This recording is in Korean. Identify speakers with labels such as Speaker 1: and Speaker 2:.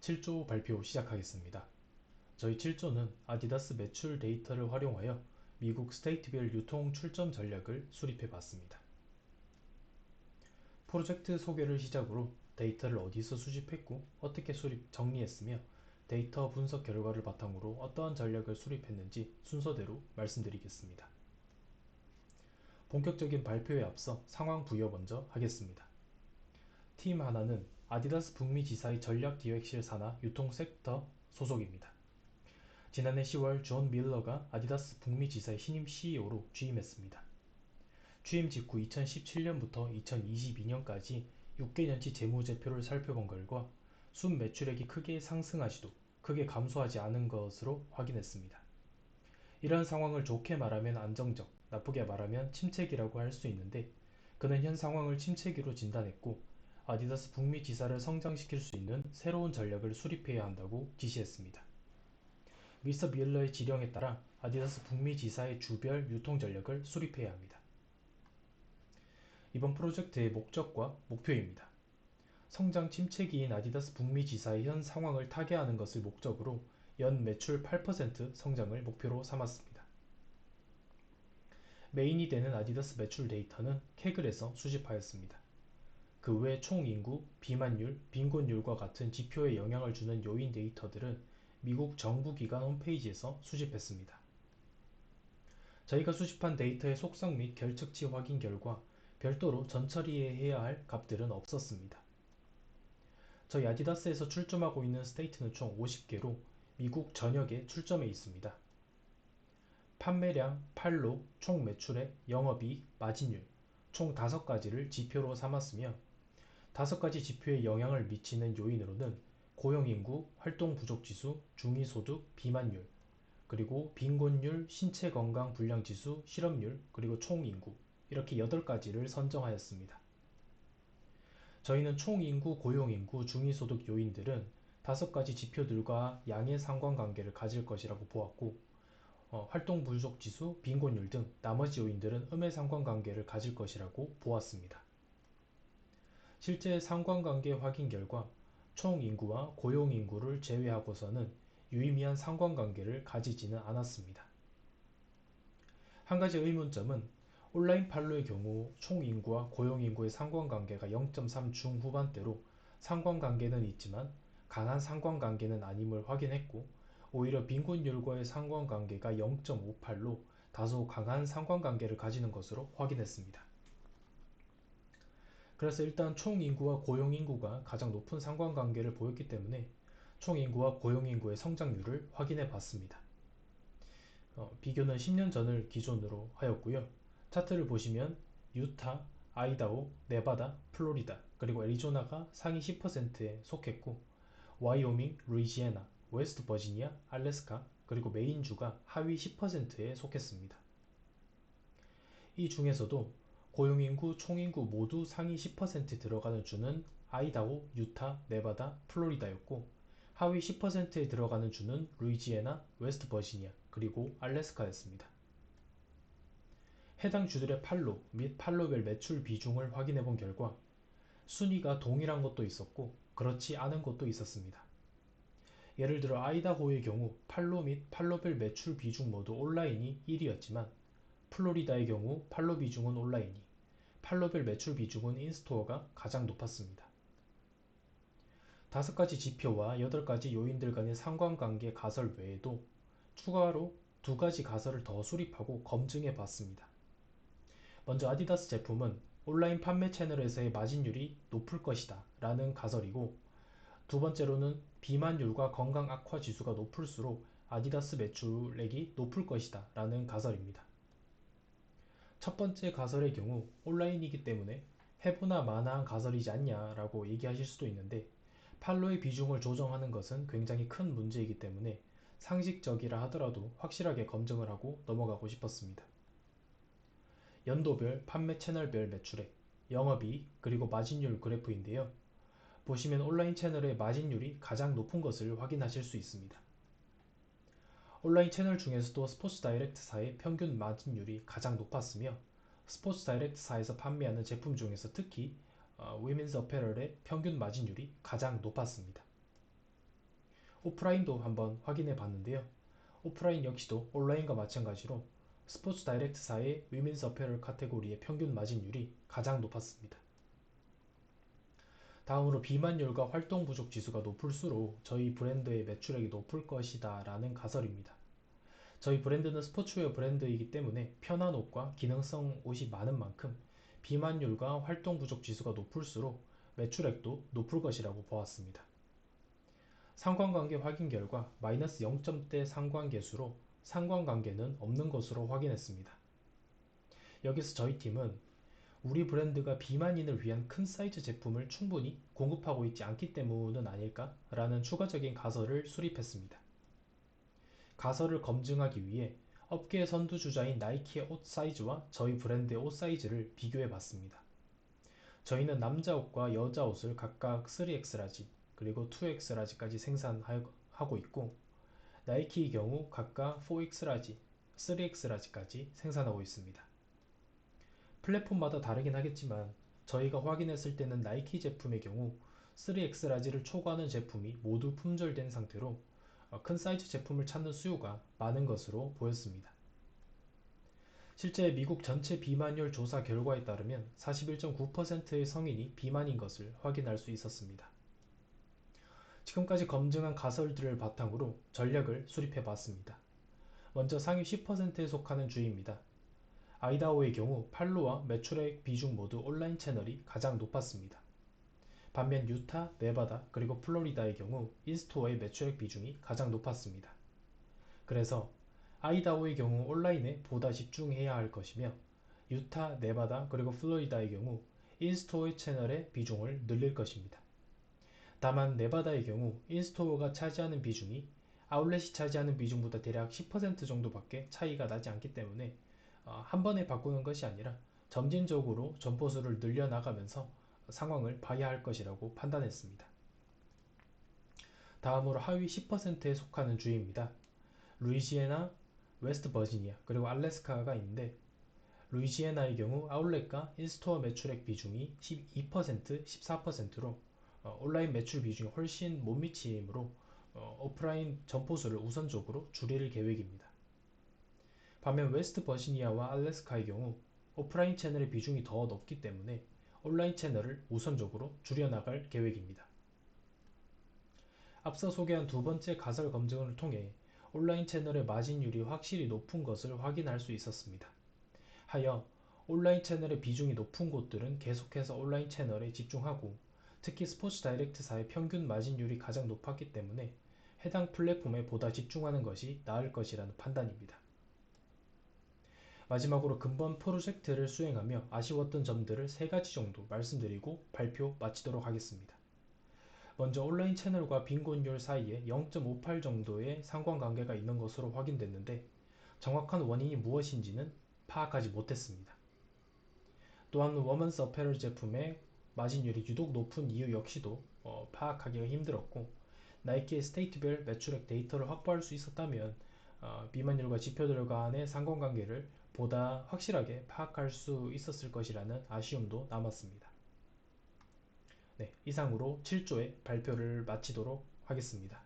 Speaker 1: 7조 발표 시작하겠습니다. 저희 7조는 아디다스 매출 데이터를 활용하여 미국 스테이트별 유통 출점 전략을 수립해 봤습니다. 프로젝트 소개를 시작으로 데이터를 어디서 수집했고 어떻게 정리했으며 데이터 분석 결과를 바탕으로 어떠한 전략을 수립했는지 순서대로 말씀드리겠습니다. 본격적인 발표에 앞서 상황 부여 먼저 하겠습니다. 팀 하나는 아디다스 북미 지사의 전략기획실 산하 유통 섹터 소속입니다. 지난해 10월 존 밀러가 아디다스 북미 지사의 신임 CEO로 취임했습니다. 취임 직후 2017년부터 2022년까지 6개년치 재무제표를 살펴본 결과 순 매출액이 크게 상승하지도 크게 감소하지 않은 것으로 확인했습니다. 이러한 상황을 좋게 말하면 안정적, 나쁘게 말하면 침체기라고 할 수 있는데 그는 현 상황을 침체기로 진단했고 아디다스 북미 지사를 성장시킬 수 있는 새로운 전략을 수립해야 한다고 지시했습니다. 미스터 밀러의 지령에 따라 아디다스 북미 지사의 주별 유통 전략을 수립해야 합니다. 이번 프로젝트의 목적과 목표입니다. 성장 침체기인 아디다스 북미 지사의 현 상황을 타개하는 것을 목적으로 연 매출 8% 성장을 목표로 삼았습니다. 메인이 되는 아디다스 매출 데이터는 캐글에서 수집하였습니다. 그 외 총인구, 비만율, 빈곤율과 같은 지표에 영향을 주는 요인 데이터들은 미국 정부기관 홈페이지에서 수집했습니다. 저희가 수집한 데이터의 속성 및 결측치 확인 결과 별도로 전처리해야 할 값들은 없었습니다. 저희 아디다스에서 출점하고 있는 스테이트는 총 50개로 미국 전역에 출점해 있습니다. 판매량, 판로, 총 매출액, 영업이익, 마진율 총 5가지를 지표로 삼았으며 5가지 지표에 영향을 미치는 요인으로는 고용인구, 활동부족지수, 중위소득, 비만율, 그리고 빈곤율, 신체건강불량지수, 실업률, 그리고 총인구 이렇게 8가지를 선정하였습니다. 저희는 총인구, 고용인구, 중위소득 요인들은 5가지 지표들과 양의 상관관계를 가질 것이라고 보았고 활동부족지수, 빈곤율 등 나머지 요인들은 음의 상관관계를 가질 것이라고 보았습니다. 실제 상관관계 확인 결과 총인구와 고용인구를 제외하고서는 유의미한 상관관계를 가지지는 않았습니다. 한 가지 의문점은 온라인 판로의 경우 총인구와 고용인구의 상관관계가 0.3 중후반대로 상관관계는 있지만 강한 상관관계는 아님을 확인했고 오히려 빈곤율과의 상관관계가 0.58로 다소 강한 상관관계를 가지는 것으로 확인했습니다. 그래서 일단 총인구와 고용인구가 가장 높은 상관관계를 보였기 때문에 총인구와 고용인구의 성장률을 확인해 봤습니다. 비교는 10년 전을 기준으로 하였고요. 차트를 보시면 유타, 아이다호, 네바다, 플로리다, 그리고 애리조나가 상위 10%에 속했고 와이오밍, 루이지애나, 웨스트 버지니아, 알래스카, 그리고 메인주가 하위 10%에 속했습니다. 이 중에서도 고용인구, 총인구 모두 상위 10%에 들어가는 주는 아이다호, 유타, 네바다, 플로리다였고 하위 10%에 들어가는 주는 루이지애나, 웨스트 버지니아, 그리고 알래스카였습니다. 해당 주들의 판로 및 판로별 매출 비중을 확인해 본 결과 순위가 동일한 것도 있었고 그렇지 않은 것도 있었습니다. 예를 들어 아이다호의 경우 판로 및 판로별 매출 비중 모두 온라인이 1위였지만 플로리다의 경우 판로 비중은 온라인이, 판로별 매출 비중은 인스토어가 가장 높았습니다. 5가지 지표와 8가지 요인들 간의 상관관계 가설 외에도 추가로 2가지 가설을 더 수립하고 검증해 봤습니다. 먼저 아디다스 제품은 온라인 판매 채널에서의 마진율이 높을 것이다 라는 가설이고 두 번째로는 비만율과 건강 악화 지수가 높을수록 아디다스 매출액이 높을 것이다 라는 가설입니다. 첫 번째 가설의 경우 온라인이기 때문에 해보나 마나한 가설이지 않냐 라고 얘기하실 수도 있는데 판로의 비중을 조정하는 것은 굉장히 큰 문제이기 때문에 상식적이라 하더라도 확실하게 검증을 하고 넘어가고 싶었습니다. 연도별 판매 채널별 매출액, 영업이익, 그리고 마진율 그래프인데요. 보시면 온라인 채널의 마진율이 가장 높은 것을 확인하실 수 있습니다. 온라인 채널 중에서도 스포츠 다이렉트사의 평균 마진율이 가장 높았으며 스포츠 다이렉트사에서 판매하는 제품 중에서 특히 위멘스 어페럴의 평균 마진율이 가장 높았습니다. 오프라인도 한번 확인해 봤는데요. 오프라인 역시도 온라인과 마찬가지로 스포츠 다이렉트사의 위민스 어페럴 카테고리의 평균 마진율이 가장 높았습니다. 다음으로 비만율과 활동 부족 지수가 높을수록 저희 브랜드의 매출액이 높을 것이다 라는 가설입니다. 저희 브랜드는 스포츠웨어 브랜드이기 때문에 편한 옷과 기능성 옷이 많은 만큼 비만율과 활동 부족 지수가 높을수록 매출액도 높을 것이라고 보았습니다. 상관관계 확인 결과 마이너스 0점대 상관계수로 상관관계는 없는 것으로 확인했습니다. 여기서 저희 팀은 우리 브랜드가 비만인을 위한 큰 사이즈 제품을 충분히 공급하고 있지 않기 때문은 아닐까? 라는 추가적인 가설을 수립했습니다. 가설을 검증하기 위해 업계 선두주자인 나이키의 옷 사이즈와 저희 브랜드의 옷 사이즈를 비교해 봤습니다. 저희는 남자 옷과 여자 옷을 각각 3X 라지 그리고 2X 라지까지 생산하고 있고 나이키의 경우 각각 4X 라지, 3X 라지까지 생산하고 있습니다. 플랫폼마다 다르긴 하겠지만 저희가 확인했을 때는 나이키 제품의 경우 3X 라지를 초과하는 제품이 모두 품절된 상태로 큰 사이즈 제품을 찾는 수요가 많은 것으로 보였습니다. 실제 미국 전체 비만율 조사 결과에 따르면 41.9%의 성인이 비만인 것을 확인할 수 있었습니다. 지금까지 검증한 가설들을 바탕으로 전략을 수립해 봤습니다. 먼저 상위 10%에 속하는 주입니다. 아이다호의 경우 팔로와 매출액 비중 모두 온라인 채널이 가장 높았습니다. 반면 유타, 네바다, 그리고 플로리다의 경우 인스토어의 매출액 비중이 가장 높았습니다. 그래서 아이다호의 경우 온라인에 보다 집중해야 할 것이며 유타, 네바다, 그리고 플로리다의 경우 인스토어 채널의 비중을 늘릴 것입니다. 다만 네바다의 경우 인스토어가 차지하는 비중이 아울렛이 차지하는 비중보다 대략 10% 정도밖에 차이가 나지 않기 때문에 한 번에 바꾸는 것이 아니라 점진적으로 점포수를 늘려나가면서 상황을 봐야 할 것이라고 판단했습니다. 다음으로 하위 10%에 속하는 주입니다. 루이지애나, 웨스트 버지니아, 그리고 알래스카가 있는데 루이지애나의 경우 아울렛과 인스토어 매출액 비중이 12%, 14%로 온라인 매출 비중이 훨씬 못 미치므로 오프라인 점포수를 우선적으로 줄일 계획입니다. 반면 웨스트 버지니아와 알래스카의 경우 오프라인 채널의 비중이 더 높기 때문에 온라인 채널을 우선적으로 줄여나갈 계획입니다. 앞서 소개한 두 번째 가설 검증을 통해 온라인 채널의 마진율이 확실히 높은 것을 확인할 수 있었습니다. 하여 온라인 채널의 비중이 높은 곳들은 계속해서 온라인 채널에 집중하고 특히 스포츠 다이렉트사의 평균 마진율이 가장 높았기 때문에 해당 플랫폼에 보다 집중하는 것이 나을 것이라는 판단입니다. 마지막으로 근본 프로젝트를 수행하며 아쉬웠던 점들을 3가지 정도 말씀드리고 발표 마치도록 하겠습니다. 먼저 온라인 채널과 빈곤율 사이에 0.58 정도의 상관관계가 있는 것으로 확인됐는데 정확한 원인이 무엇인지는 파악하지 못했습니다. 또한 워먼스 어페럴 제품의 마진율이 유독 높은 이유 역시도 파악하기가 힘들었고 나이키의 스테이트별 매출액 데이터를 확보할 수 있었다면 비만율과 지표들 간의 상관관계를 보다 확실하게 파악할 수 있었을 것이라는 아쉬움도 남았습니다. 네, 이상으로 7조의 발표를 마치도록 하겠습니다.